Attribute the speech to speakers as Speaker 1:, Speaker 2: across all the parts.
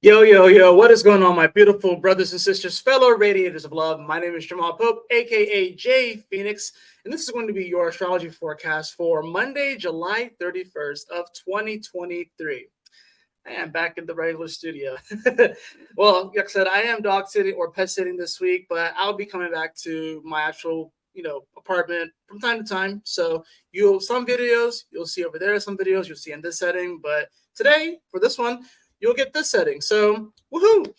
Speaker 1: Yo, yo, yo, what is going on, my beautiful brothers and sisters, fellow radiators of love? My name is Jamal Pope, aka J Phoenix, and this is going to be your astrology forecast for Monday, July 31st of 2023. I am back in the regular studio. Well, like I said, I am dog sitting or pet sitting this week, but I'll be coming back to my actual, apartment from time to time. So some videos you'll see over there, some videos you'll see in this setting, but today for this one, you'll get this setting. So woohoo!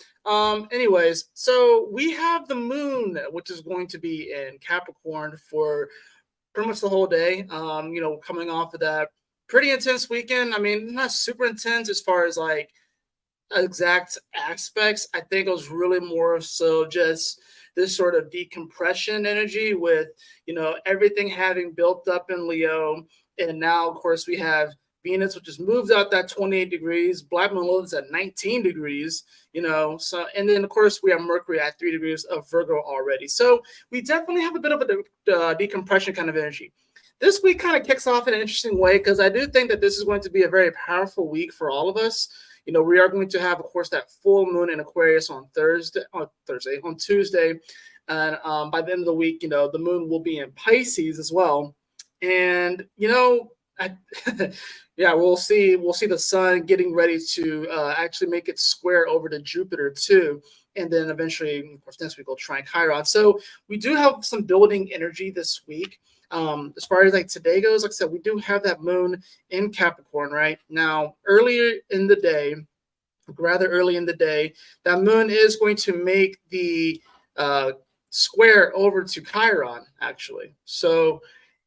Speaker 1: Anyways, so we have the moon, which is going to be in Capricorn for pretty much the whole day. Coming off of that pretty intense weekend. I mean, not super intense as far as like exact aspects. I think it was really more so just this sort of decompression energy with, everything having built up in Leo. And now, of course, we have Venus, which has moved out that 28 degrees. Black Moon Lilith's at 19 degrees, So, and then, of course, we have Mercury at 3 degrees of Virgo already. So we definitely have a bit of a decompression kind of energy. This week kind of kicks off in an interesting way because I do think that this is going to be a very powerful week for all of us. We are going to have, of course, that full moon in Aquarius on Tuesday. And by the end of the week, the moon will be in Pisces as well. And, I, yeah, we'll see the sun getting ready to actually make it square over to Jupiter too. And then eventually, of course, next week we'll try Chiron. So we do have some building energy this week. As far as like today goes, like I said, we do have that moon in Capricorn right now. Rather early in the day, that moon is going to make the square over to Chiron, actually. So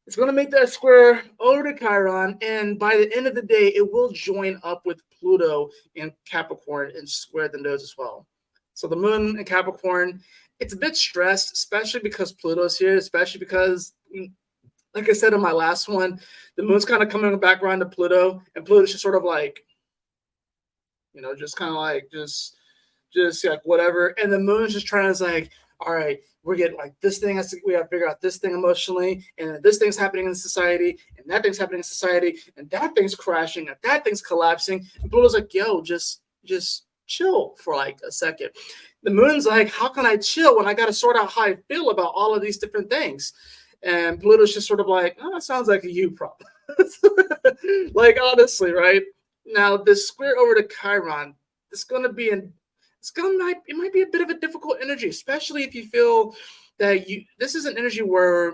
Speaker 1: it's going to make that square over to Chiron, and by the end of the day, it will join up with Pluto in Capricorn and square the nodes as well. So the moon in Capricorn, it's a bit stressed, especially because Pluto's here, especially because, like I said in my last one, the moon's kind of coming back around to Pluto, and Pluto's just sort of like, just kind of like just like whatever. And the moon's just trying to like, all right, we're getting like this thing we have to figure out this thing emotionally, and this thing's happening in society, and that thing's happening in society, and that thing's crashing, and that thing's collapsing. And Pluto's like, yo, just chill for like a second. The moon's like, how can I chill when I got to sort out how I feel about all of these different things? And Pluto's just sort of like, oh, that sounds like a you problem. Like, honestly, right? Now, this square over to Chiron, it's going to be it might be a bit of a difficult energy, especially if you feel that this is an energy where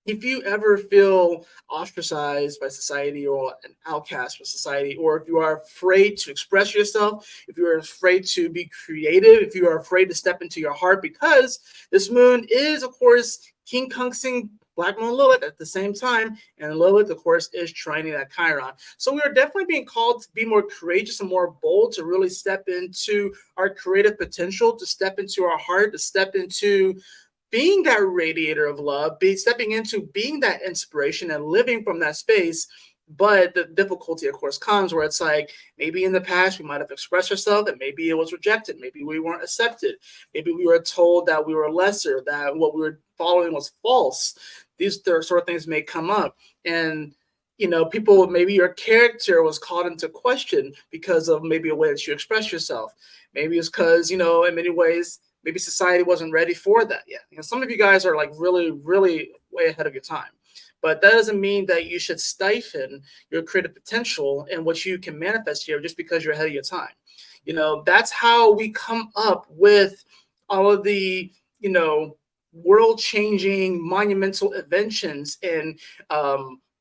Speaker 1: if you ever feel ostracized by society or an outcast by society, or if you are afraid to express yourself, if you are afraid to be creative, if you are afraid to step into your heart, because this moon is, of course, King Kunxing Black Moon Lilith at the same time, and Lilith, of course, is trining that Chiron. So we are definitely being called to be more courageous and more bold, to really step into our creative potential, to step into our heart, to step into being that radiator of love, stepping into being that inspiration and living from that space. But the difficulty, of course, comes where it's like maybe in the past we might have expressed ourselves and maybe it was rejected. Maybe we weren't accepted. Maybe we were told that we were lesser, that what we were following was false. These sort of things may come up. And people, maybe your character was called into question because of maybe a way that you express yourself. Maybe it's because, in many ways, maybe society wasn't ready for that yet. Some of you guys are like really, really way ahead of your time. But that doesn't mean that you should stifle your creative potential and what you can manifest here just because you're ahead of your time. That's how we come up with all of the, world-changing monumental inventions and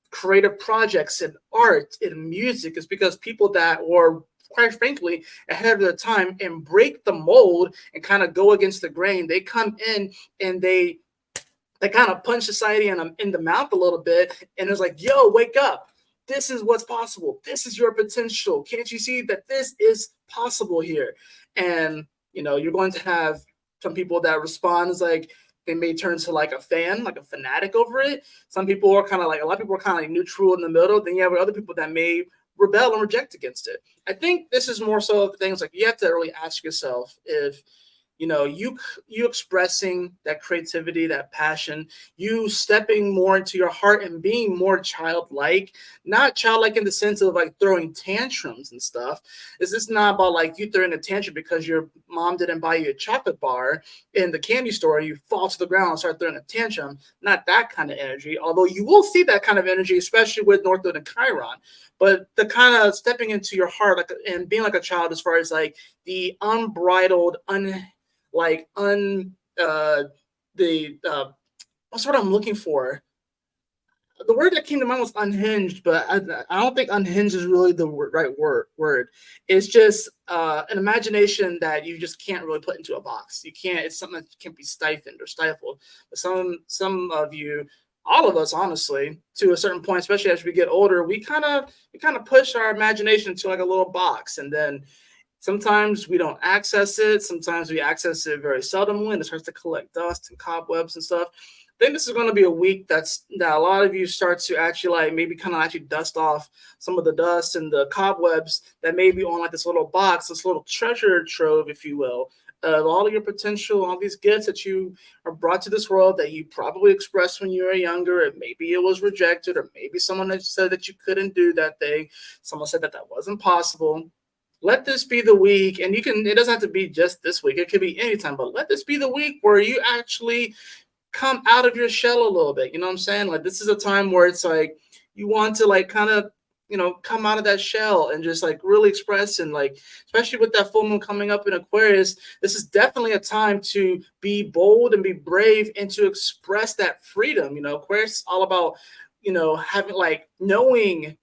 Speaker 1: creative projects in art and music, is because people that were, quite frankly, ahead of their time and break the mold and kind of go against the grain. They come in and they kind of punch society in the mouth a little bit, and it's like, yo, wake up. This is what's possible. This is your potential. Can't you see that this is possible here? And, you're going to have some people that respond as like, they may turn to like a fan, like a fanatic over it. Some people are kind of like, a lot of people are kind of like neutral in the middle. Then you have other people that may rebel and reject against it. I think this is more so of things like you have to really ask yourself if you expressing that creativity, that passion, you stepping more into your heart and being more childlike, not childlike in the sense of like throwing tantrums and stuff. This is not about like you throwing a tantrum because your mom didn't buy you a chocolate bar in the candy store, you fall to the ground and start throwing a tantrum. Not that kind of energy, although you will see that kind of energy, especially with North Node and Chiron. But the kind of stepping into your heart, like, and being like a child, as far as like the unbridled, like un the what's what I'm looking for. The word that came to mind was unhinged, but I don't think unhinged is really the right word. It's just an imagination that you just can't really put into a box. You can't. It's something that can be stifled or stifled. But some of you, all of us, honestly, to a certain point, especially as we get older, we kind of push our imagination into like a little box, and then sometimes we don't access it. Sometimes we access it very seldomly, and it starts to collect dust and cobwebs and stuff. I think this is going to be a week that a lot of you start to actually like maybe kind of actually dust off some of the dust and the cobwebs that may be on like this little box, this little treasure trove, if you will, of all of your potential, all these gifts that you are brought to this world that you probably expressed when you were younger, and maybe it was rejected, or maybe someone had said that you couldn't do that thing. Someone said that that wasn't possible. Let this be the week, and it doesn't have to be just this week, it could be anytime, but let this be the week where you actually come out of your shell a little bit. You know what I'm saying? Like, this is a time where it's like you want to like kind of, come out of that shell and just like really express, and like, especially with that full moon coming up in Aquarius, this is definitely a time to be bold and be brave and to express that freedom. Aquarius is all about, having knowing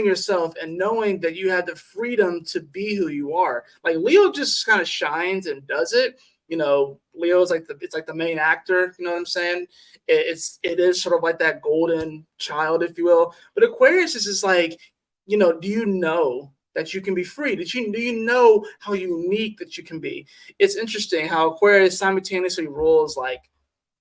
Speaker 1: yourself and knowing that you have the freedom to be who you are. Like, Leo just kind of shines and does it. Leo is like it's like the main actor. You know what I'm saying? It is sort of like that golden child, if you will. But Aquarius is just like, do you know that you can be free? Do you know how unique that you can be? It's interesting how Aquarius simultaneously rules like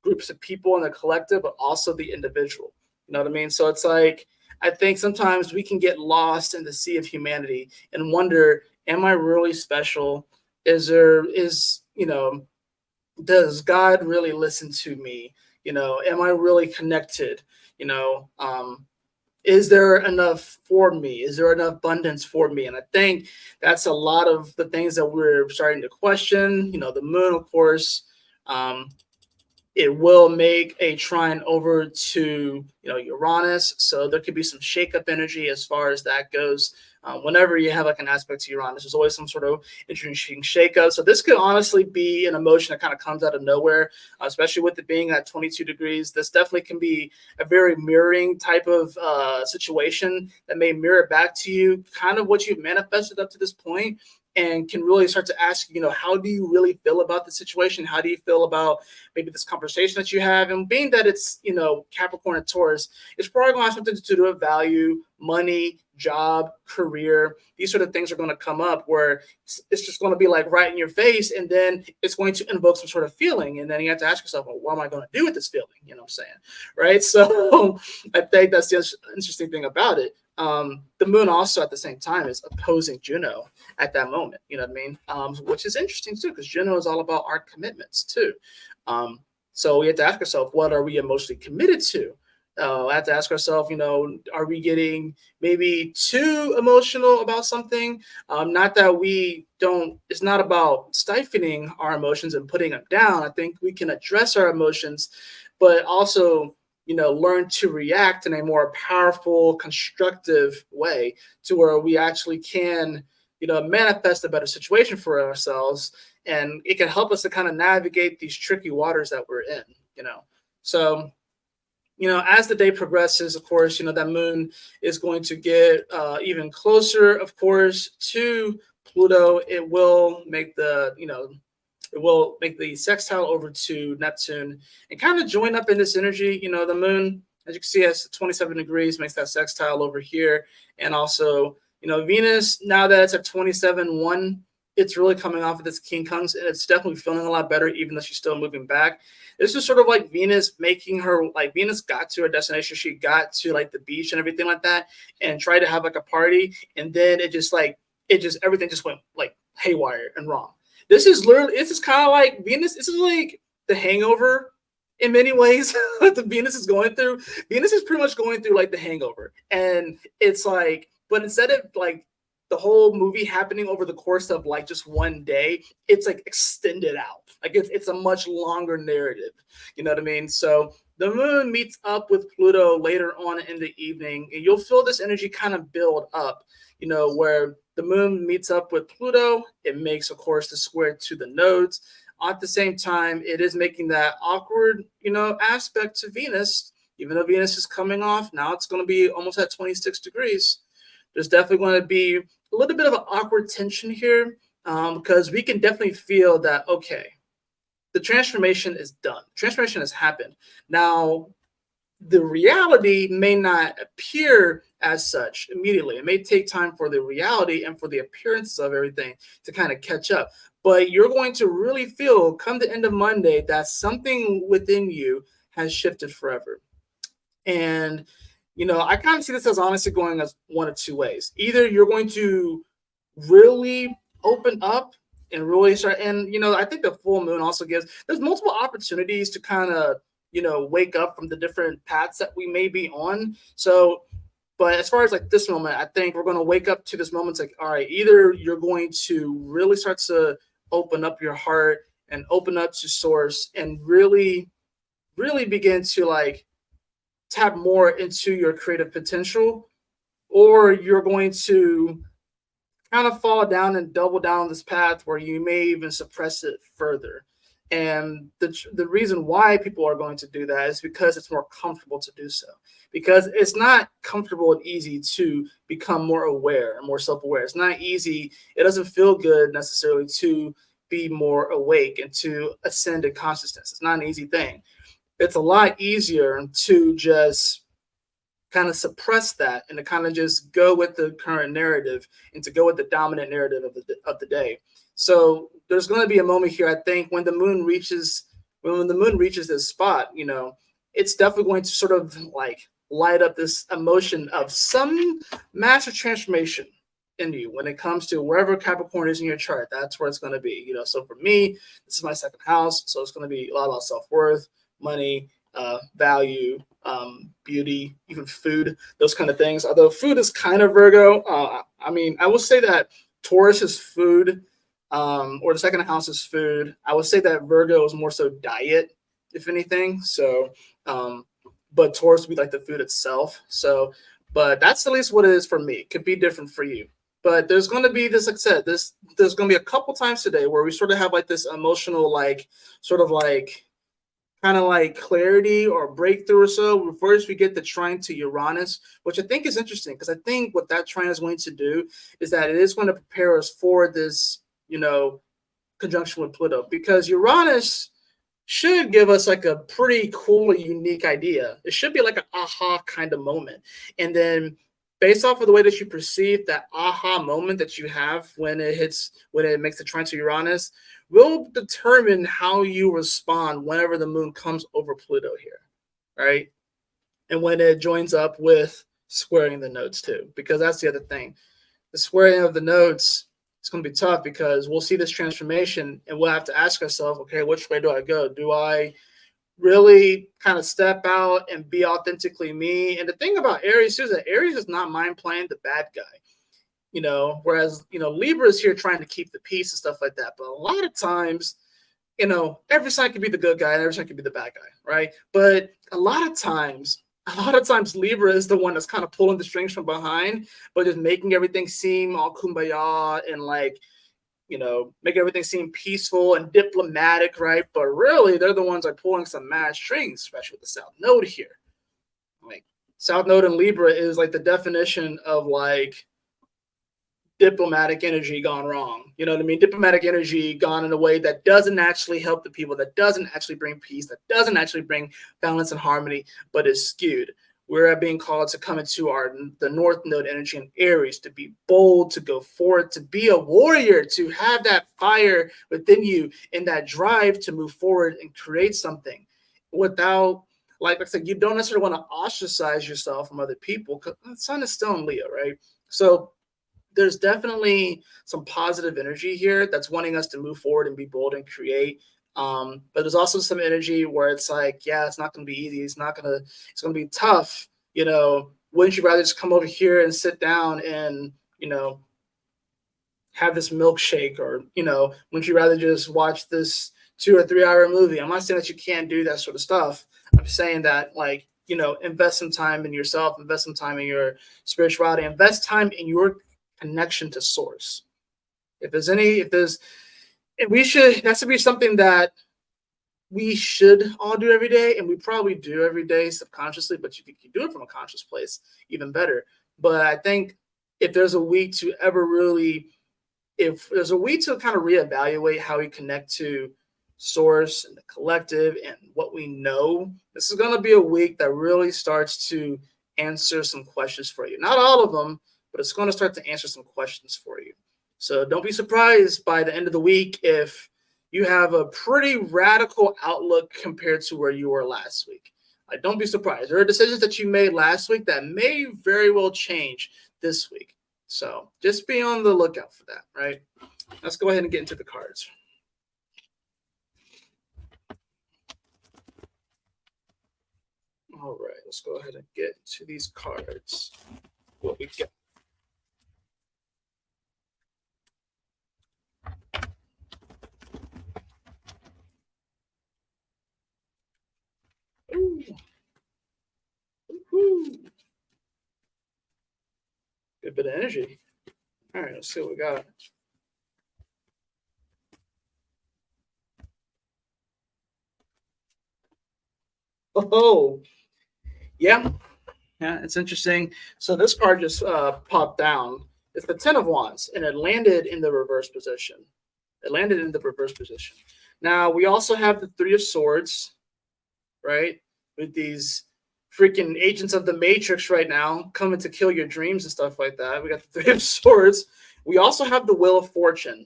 Speaker 1: groups of people in the collective, but also the individual. You know what I mean? So it's like, I think sometimes we can get lost in the sea of humanity and wonder, am I really special? Does God really listen to me? Am I really connected? Is there enough for me? Is there enough abundance for me? And I think that's a lot of the things that we're starting to question. The moon, of course, it will make a trine over to Uranus, so there could be some shakeup energy as far as that goes. Whenever you have like an aspect to Uranus, there's always some sort of interesting shakeup. So this could honestly be an emotion that kind of comes out of nowhere, especially with it being at 22 degrees. This definitely can be a very mirroring type of situation that may mirror back to you kind of what you've manifested up to this point, and can really start to ask, how do you really feel about the situation? How do you feel about maybe this conversation that you have? And being that it's, Capricorn and Taurus, it's probably going to have something to do with value, money, job, career. These sort of things are going to come up where it's just going to be like right in your face, and then it's going to invoke some sort of feeling. And then you have to ask yourself, well, what am I going to do with this feeling? You know what I'm saying? Right. So I think that's the interesting thing about it. The moon also at the same time is opposing Juno at that moment, you know what I mean? Which is interesting too, because Juno is all about our commitments too. So we have to ask ourselves, what are we emotionally committed to? I have to ask ourselves, are we getting maybe too emotional about something? Not that we don't, it's not about stifling our emotions and putting them down. I think we can address our emotions, but also learn to react in a more powerful, constructive way, to where we actually can, manifest a better situation for ourselves. And it can help us to kind of navigate these tricky waters that we're in, So, as the day progresses, of course, that moon is going to get even closer, of course, to Pluto. It will make the sextile over to Neptune and kind of join up in this energy. The moon, as you can see, has 27 degrees, makes that sextile over here. And also, Venus, now that it's at 27.1, it's really coming off of this King Kungs, and it's definitely feeling a lot better, even though she's still moving back. This is sort of like Venus making her, like, Venus got to her destination. She got to like the beach and everything like that, and tried to have like a party. And then everything just went like haywire and wrong. This is literally, this is kind of like Venus. This is like the Hangover in many ways. The Venus is going through. Venus is pretty much going through like the Hangover, and it's like, but instead of like the whole movie happening over the course of like just one day, it's like extended out. Like it's a much longer narrative. You know what I mean? So the moon meets up with Pluto later on in the evening, and you'll feel this energy kind of build up. You know, where the moon meets up with Pluto, it makes, of course, the square to the nodes. At the same time, it is making that awkward, aspect to Venus. Even though Venus is coming off, now it's going to be almost at 26 degrees. There's definitely going to be a little bit of an awkward tension here, because we can definitely feel that, okay, the transformation is done. Transformation has happened. Now, the reality may not appear as such immediately. It may take time for the reality and for the appearances of everything to kind of catch up. But you're going to really feel come the end of Monday that something within you has shifted forever. And, I kind of see this as honestly going as one of two ways. Either you're going to really open up and really start, and, I think the full moon also there's multiple opportunities to kind of, wake up from the different paths that we may be on. So, but as far as like this moment, I think we're going to wake up to this moment. It's like, all right, either you're going to really start to open up your heart and open up to source and really, really begin to like tap more into your creative potential, or you're going to kind of fall down and double down this path where you may even suppress it further. And the reason why people are going to do that is because it's more comfortable to do so. Because it's not comfortable and easy to become more aware and more self-aware. It's not easy. It doesn't feel good necessarily to be more awake and to ascend in consciousness. It's not an easy thing. It's a lot easier to just kind of suppress that and to kind of just go with the current narrative and to go with the dominant narrative of the day. So there's going to be a moment here, I think, when the moon reaches this spot, it's definitely going to sort of like light up this emotion of some massive transformation in you when it comes to wherever Capricorn is in your chart. That's where it's going to be. So for me, this is my second house, so it's going to be a lot about self-worth, money, value, beauty, even food, those kind of things. Although food is kind of Virgo. I will say that Taurus is food, or the second house is food. I would say that Virgo is more so diet, if anything. So, but Taurus would be like the food itself. So, but that's at least what it is for me. It could be different for you. But there's going to be this, like I said, there's going to be a couple times today where we sort of have like this emotional, like, sort of like, kind of like clarity or breakthrough or so. First, we get the trine to Uranus, which I think is interesting because I think what that trine is going to do is that it is going to prepare us for this, conjunction with Pluto, because Uranus should give us like a pretty cool, unique idea. It should be like an aha kind of moment. And then based off of the way that you perceive that aha moment that you have when it makes the trine to Uranus, will determine how you respond whenever the moon comes over Pluto here, right? And when it joins up with squaring the nodes too, because that's the other thing. The squaring of the nodes, it's going to be tough because we'll see this transformation and we'll have to ask ourselves, okay, which way do I go? Do I really kind of step out and be authentically me? And the thing about Aries too is that Aries is not mind playing the bad guy. Whereas, Libra is here trying to keep the peace and stuff like that. But a lot of times, every sign can be the good guy and every sign can be the bad guy, right? But a lot of times Libra is the one that's kind of pulling the strings from behind, but just making everything seem all kumbaya and like, make everything seem peaceful and diplomatic, right? But really, they're the ones like pulling some mad strings, especially with the South Node here. Like, South Node in Libra is like the definition of like diplomatic energy gone wrong. You know what I mean? Diplomatic energy gone in a way that doesn't actually help the people, that doesn't actually bring peace, that doesn't actually bring balance and harmony, but is skewed. We're being called to come into the North Node energy in Aries, to be bold, to go forward, to be a warrior, to have that fire within you and that drive to move forward and create something without, like I said, you don't necessarily want to ostracize yourself from other people because the sun is still in Leo, right? So there's definitely some positive energy here that's wanting us to move forward and be bold and create. But there's also some energy where it's like, yeah, it's not going to be easy. It's going to be tough. Wouldn't you rather just come over here and sit down and, have this milkshake, or, wouldn't you rather just watch this 2 or 3 hour movie? I'm not saying that you can't do that sort of stuff. I'm saying that, like, invest some time in yourself, invest some time in your spirituality, invest time in your connection to source. That should be something that we should all do every day, and we probably do every day subconsciously, but you can do it from a conscious place, even better. But I think if there's a week to kind of reevaluate how we connect to source and the collective and what we know, this is going to be a week that really starts to answer some questions for you. Not all of them, but it's going to start to answer some questions for you. So don't be surprised by the end of the week if you have a pretty radical outlook compared to where you were last week. Like, don't be surprised. There are decisions that you made last week that may very well change this week. So just be on the lookout for that, right? Let's go ahead and get into the cards. All right, let's go ahead and get to these cards. What we get. Ooh. Ooh. Good bit of energy. All right, let's see what we got. Oh, yeah, it's interesting. So this card just popped down. It's the Ten of Wands, and it landed in the reverse position. Now, we also have the Three of Swords, right? With these freaking agents of the Matrix right now coming to kill your dreams and stuff like that. We got the Three of Swords. We also have the Wheel of Fortune.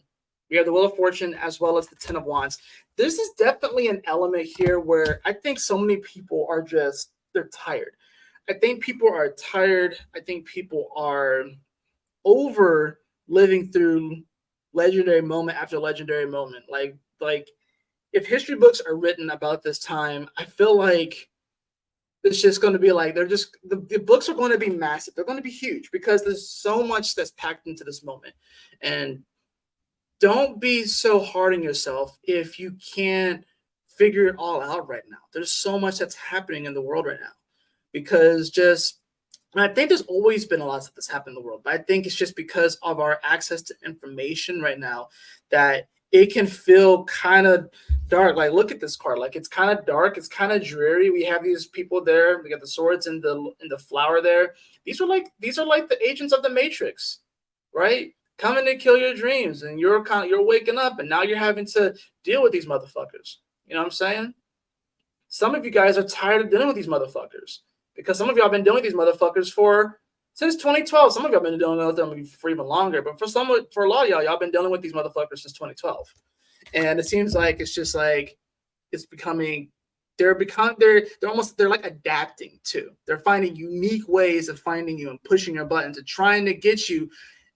Speaker 1: We have the Wheel of Fortune as well as the Ten of Wands. This is definitely an element here where I think so many people they're tired. I think people are tired. I think people are over living through legendary moment after legendary moment. Like if history books are written about this time, I feel like it's just going to be like the books are going to be massive. They're going to be huge because there's so much that's packed into this moment. And don't be so hard on yourself if you can't figure it all out right now. There's so much that's happening in the world right now because and I think there's always been a lot of that's happened in the world, but I think it's just because of our access to information right now that it can feel kind of dark. Like, look at this card. Like, it's kind of dark. It's kind of dreary. We have these people there. We got the swords and the flower there. These are like the agents of the Matrix, right? Coming to kill your dreams, and you're waking up, and now you're having to deal with these motherfuckers. You know what I'm saying? Some of you guys are tired of dealing with these motherfuckers because some of y'all been dealing with these motherfuckers since 2012. Some of y'all been dealing with them for even longer, but for a lot of y'all been dealing with these motherfuckers since 2012. And it seems like it's just like it's becoming they're like adapting too. They're finding unique ways of finding you and pushing your buttons and trying to get you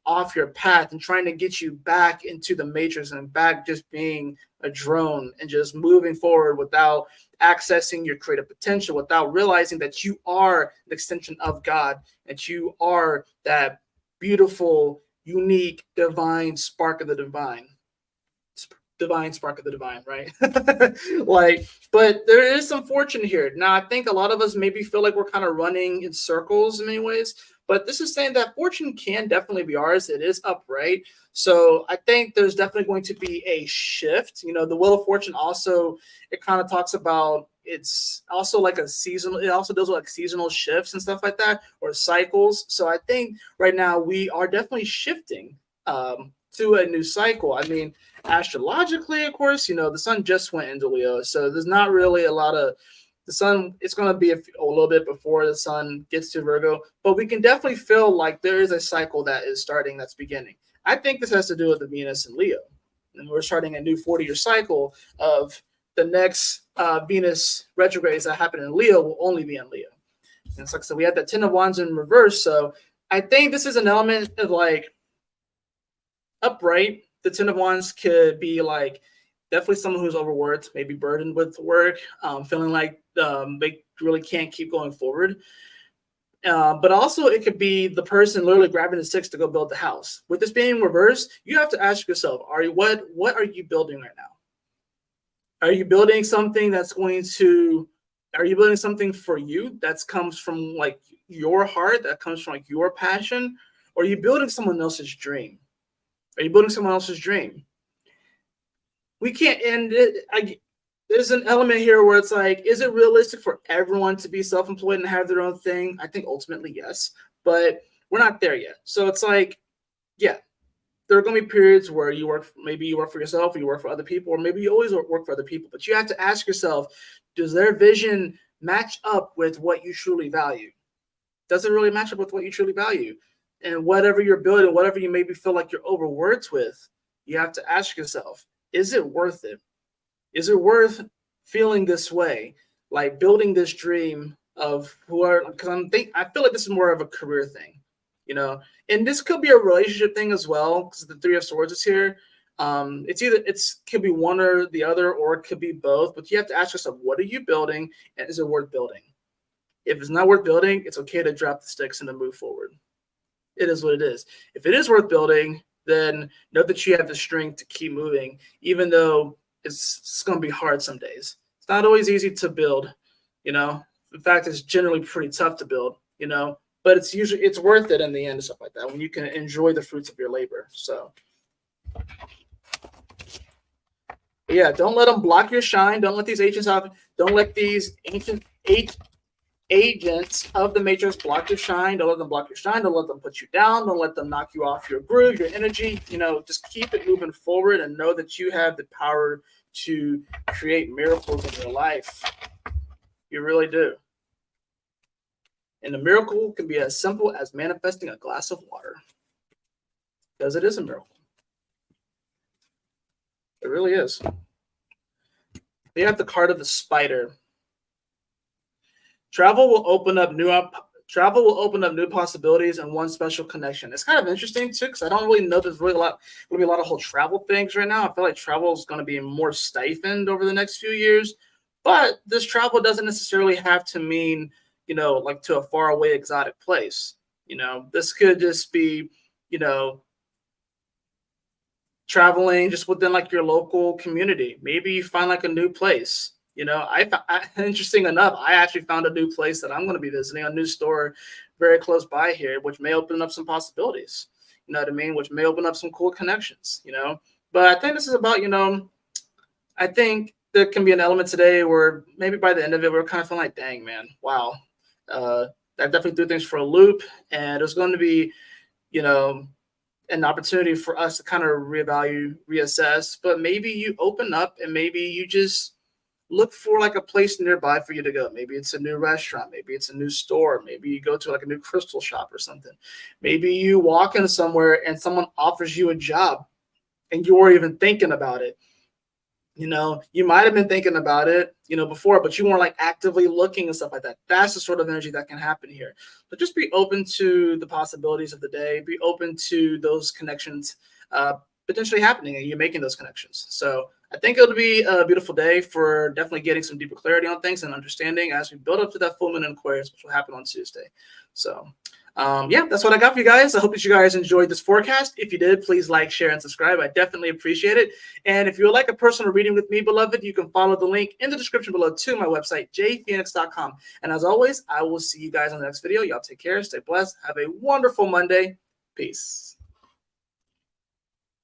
Speaker 1: off your path and trying to get you back into the matrix and back just being a drone and just moving forward without accessing your creative potential, without realizing that you are an extension of God, that you are that beautiful, unique, divine spark of the divine. Divine spark of the divine, right? But there is some fortune here. Now, I think a lot of us maybe feel like we're kind of running in circles in many ways, but this is saying that fortune can definitely be ours. It is upright. So I think there's definitely going to be a shift. The Wheel of Fortune also, it kind of talks about, it's also like a seasonal, it also deals with like seasonal shifts and stuff like that, or cycles. So I think right now we are definitely shifting to a new cycle. I mean, astrologically, of course, the sun just went into Leo, so there's not really a lot of the sun. It's going to be a little bit before the sun gets to Virgo, but we can definitely feel like there is a cycle that is starting, that's beginning. I think this has to do with the Venus and Leo, and we're starting a new 40-year cycle of the next Venus retrogrades that happen in Leo will only be in Leo. And it's like, so we had that Ten of Wands in reverse. So I think this is an element of like upright, the Ten of Wands could be like definitely someone who's overworked, maybe burdened with work, feeling like they really can't keep going forward. But also it could be the person literally grabbing the sticks to go build the house. With this being reversed, you have to ask yourself, what are you building right now? Are you building something are you building something for you that comes from like your heart, that comes from like your passion? Or are you building someone else's dream? Are you building someone else's dream? We can't end it. There's an element here where it's like, is it realistic for everyone to be self-employed and have their own thing? I think ultimately yes, but we're not there yet. So it's like, yeah, there are going to be periods where maybe you work for yourself, or you work for other people, or maybe you always work for other people. But you have to ask yourself, does their vision match up with what you truly value? Does it really match up with what you truly value? And whatever you're building, whatever you maybe feel like you're overworked with, you have to ask yourself, is it worth it? Is it worth feeling this way, like building this dream of because I feel like this is more of a career thing, and this could be a relationship thing as well, because the Three of Swords is here. It could be one or the other, or it could be both, but you have to ask yourself, what are you building, and is it worth building? If it's not worth building, it's okay to drop the sticks and to move forward. It is what it is. If it is worth building, then know that you have the strength to keep moving, even though it's going to be hard some days. It's not always easy to build, In fact, it's generally pretty tough to build, but it's worth it in the end and stuff like that, when you can enjoy the fruits of your labor. So yeah, don't let them block your shine. Don't let these don't let these ancient agents of the matrix block your shine. Don't let them block your shine. Don't let them put you down. Don't let them knock you off your groove, your energy. Just keep it moving forward and know that you have the power to create miracles in your life. You really do. And the miracle can be as simple as manifesting a glass of water, because it is a miracle. It really is. You have the card of the spider. Travel will open up new possibilities and one special connection. It's kind of interesting too, because I don't really know there's really going to be a lot of whole travel things right now. I feel like travel is going to be more stifled over the next few years, but this travel doesn't necessarily have to mean, like to a far away exotic place. This could just be, traveling just within like your local community. Maybe you find like a new place. Interesting enough, I actually found a new place that I'm going to be visiting, a new store very close by here, which may open up some possibilities. You know what I mean? Which may open up some cool connections. But I think this is about, I think there can be an element today where maybe by the end of it, we're kind of feeling like, dang, man, wow, that definitely threw things for a loop, and there's going to be, an opportunity for us to kind of reassess. But maybe you open up, and maybe you just look for like a place nearby for you to go. Maybe it's a new restaurant. Maybe it's a new store. Maybe you go to like a new crystal shop or something. Maybe you walk in somewhere and someone offers you a job and you weren't even thinking about it. You might have been thinking about it, before, but you weren't like actively looking and stuff like that. That's the sort of energy that can happen here. So just be open to the possibilities of the day. Be open to those connections potentially happening, and you're making those connections. So I think it'll be a beautiful day for definitely getting some deeper clarity on things and understanding as we build up to that full moon in Aquarius, which will happen on Tuesday. So yeah, that's what I got for you guys. I hope that you guys enjoyed this forecast. If you did, please like, share, and subscribe. I definitely appreciate it. And if you would like a personal reading with me, beloved, you can follow the link in the description below to my website, jphoenix.com. And as always, I will see you guys on the next video. Y'all take care. Stay blessed. Have a wonderful Monday. Peace.